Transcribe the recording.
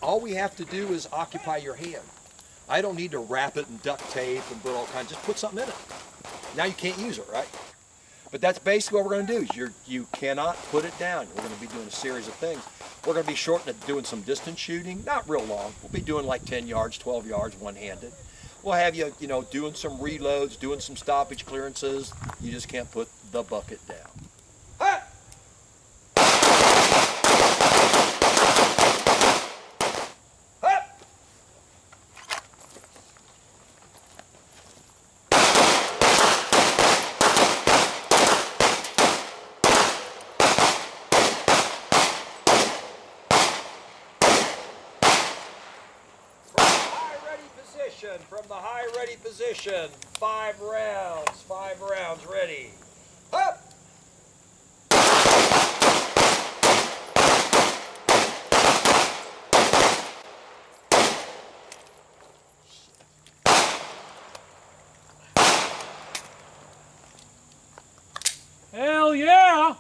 all we have to do is occupy your hand. I don't need to wrap it in duct tape and put all kinds, just put something in it. Now you can't use it, right? But that's basically what we're going to do. Is you cannot put it down. We're going to be doing a series of things. We're going to be shortening it, doing some distance shooting, not real long. We'll be doing like 10 yards, 12 yards, one-handed. We'll have you, doing some reloads, doing some stoppage clearances. You just can't put the bucket down. Ha! From the high ready position, 5 rounds ready. Up! Hell yeah!